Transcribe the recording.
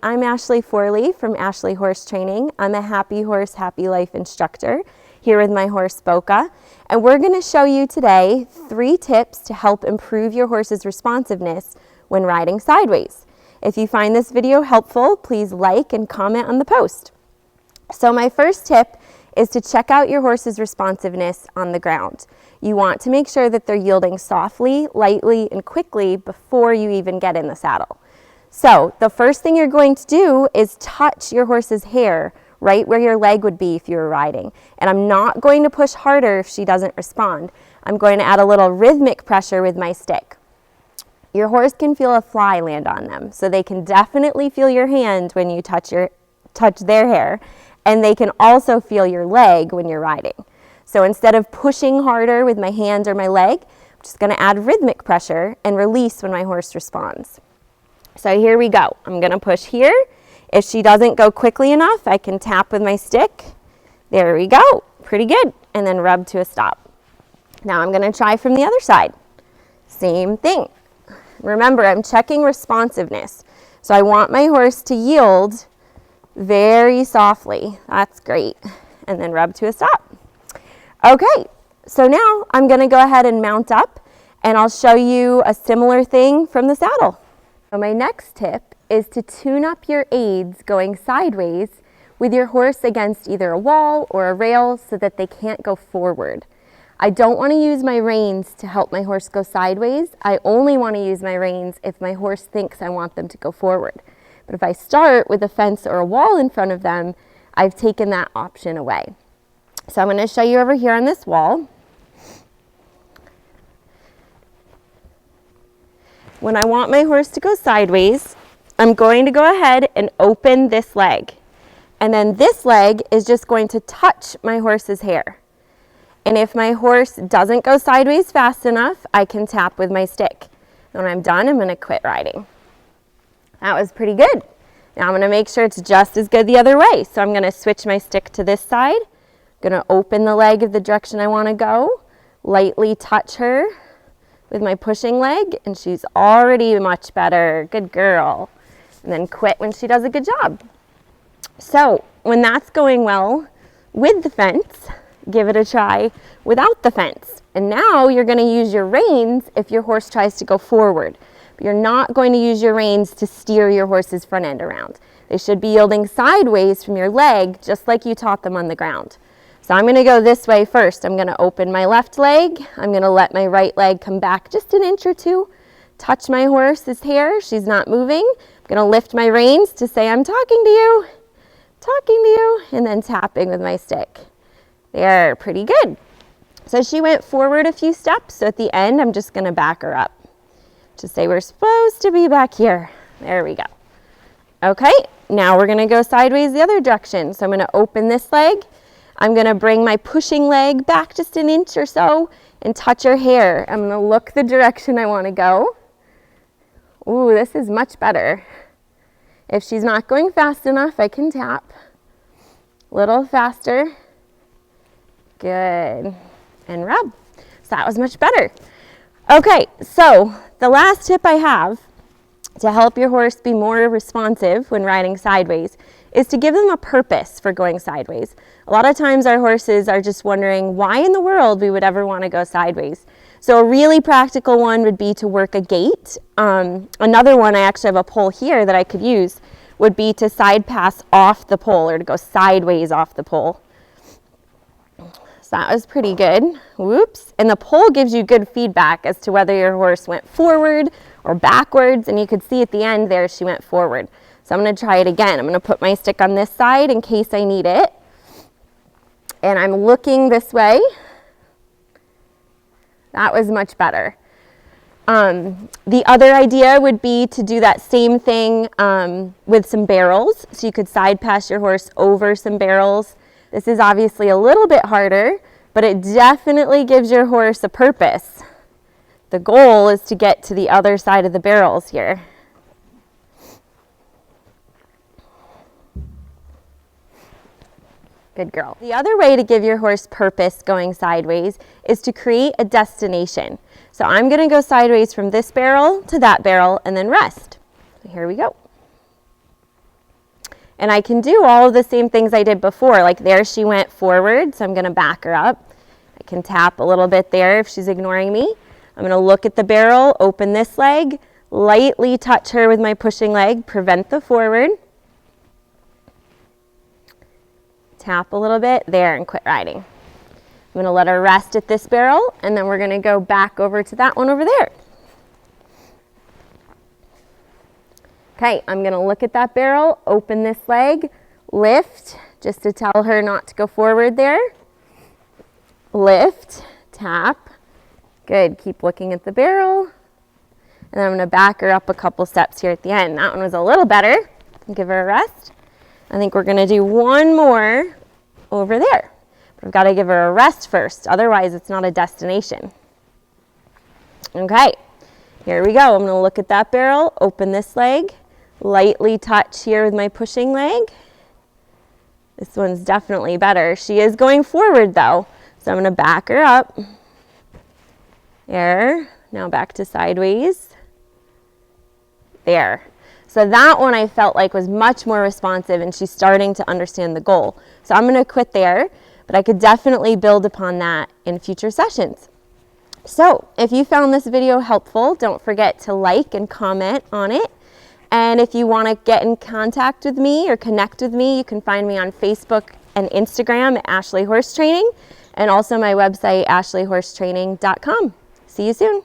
I'm Ashley Forley from Ashley Horse Training. I'm a Happy Horse, Happy Life instructor here with my horse Boca. And we're going to show you today 3 tips to help improve your horse's responsiveness when riding sideways. If you find this video helpful, please like and comment on the post. So my first tip is to check out your horse's responsiveness on the ground. You want to make sure that they're yielding softly, lightly, and quickly before you even get in the saddle. So the first thing you're going to do is touch your horse's hair right where your leg would be if you were riding. And I'm not going to push harder if she doesn't respond. I'm going to add a little rhythmic pressure with my stick. Your horse can feel a fly land on them, so they can definitely feel your hand when you touch their hair, and they can also feel your leg when you're riding. So instead of pushing harder with my hand or my leg, I'm just going to add rhythmic pressure and release when my horse responds. So here we go. I'm going to push here. If she doesn't go quickly enough, I can tap with my stick. There we go. Pretty good. And then rub to a stop. Now I'm going to try from the other side. Same thing. Remember, I'm checking responsiveness. So I want my horse to yield very softly. That's great. And then rub to a stop. Okay, so now I'm going to go ahead and mount up, and I'll show you a similar thing from the saddle. So my next tip is to tune up your aids going sideways with your horse against either a wall or a rail so that they can't go forward. I don't want to use my reins to help my horse go sideways. I only want to use my reins if my horse thinks I want them to go forward. But if I start with a fence or a wall in front of them, I've taken that option away. So I'm going to show you over here on this wall. When I want my horse to go sideways, I'm going to go ahead and open this leg. And then this leg is just going to touch my horse's hair. And if my horse doesn't go sideways fast enough, I can tap with my stick. And when I'm done, I'm going to quit riding. That was pretty good. Now I'm going to make sure it's just as good the other way. So I'm going to switch my stick to this side. I'm going to open the leg of the direction I want to go, lightly touch her with my pushing leg, and she's already much better. Good girl. And then quit when she does a good job. So when that's going well with the fence, give it a try without the fence. And now you're going to use your reins if your horse tries to go forward. But you're not going to use your reins to steer your horse's front end around. They should be yielding sideways from your leg, just like you taught them on the ground. So I'm going to go this way first. I'm going to open my left leg. I'm going to let my right leg come back just an inch or two. Touch my horse's hair. She's not moving. I'm going to lift my reins to say, I'm talking to you, and then tapping with my stick. There, pretty good. So she went forward a few steps. So at the end, I'm just going to back her up to say we're supposed to be back here. There we go. Okay, now we're going to go sideways the other direction. So I'm going to open this leg. I'm going to bring my pushing leg back just an inch or so and touch her hair. I'm going to look the direction I want to go. Ooh, this is much better. If she's not going fast enough, I can tap. A little faster. Good. And rub. So that was much better. Okay, so the last tip I have to help your horse be more responsive when riding sideways is to give them a purpose for going sideways. A lot of times our horses are just wondering why in the world we would ever want to go sideways. So a really practical one would be to work a gait. Another one, I actually have a pole here that I could use, would be to side pass off the pole or to go sideways off the pole. So that was pretty good. Whoops. And the pole gives you good feedback as to whether your horse went forward or backwards. And you could see at the end there she went forward. So I'm going to try it again. I'm going to put my stick on this side in case I need it. And I'm looking this way. That was much better. The other idea would be to do that same thing with some barrels. So you could side pass your horse over some barrels. This is obviously a little bit harder, but it definitely gives your horse a purpose. The goal is to get to the other side of the barrels here. Good girl. The other way to give your horse purpose going sideways is to create a destination. So I'm going to go sideways from this barrel to that barrel and then rest. So here we go. And I can do all of the same things I did before. Like there she went forward, so I'm gonna back her up. I can tap a little bit there if she's ignoring me. I'm gonna look at the barrel, open this leg, lightly touch her with my pushing leg, prevent the forward. Tap a little bit there and quit riding. I'm gonna let her rest at this barrel, and then we're gonna go back over to that one over there. Okay, I'm gonna look at that barrel, open this leg, lift, just to tell her not to go forward there. Lift, tap. Good, keep looking at the barrel. And then I'm gonna back her up a couple steps here at the end. That one was a little better. Give her a rest. I think we're gonna do one more over there. But I've gotta give her a rest first, otherwise it's not a destination. Okay, here we go. I'm gonna look at that barrel, open this leg, lightly touch here with my pushing leg. This one's definitely better. She is going forward though, so I'm gonna back her up. There, now back to sideways. There. So that one I felt like was much more responsive and she's starting to understand the goal. So I'm gonna quit there, but I could definitely build upon that in future sessions. So if you found this video helpful, don't forget to like and comment on it. And if you want to get in contact with me or connect with me, you can find me on Facebook and Instagram at Ashley Horse Training, and also my website, ashleyhorsetraining.com. See you soon.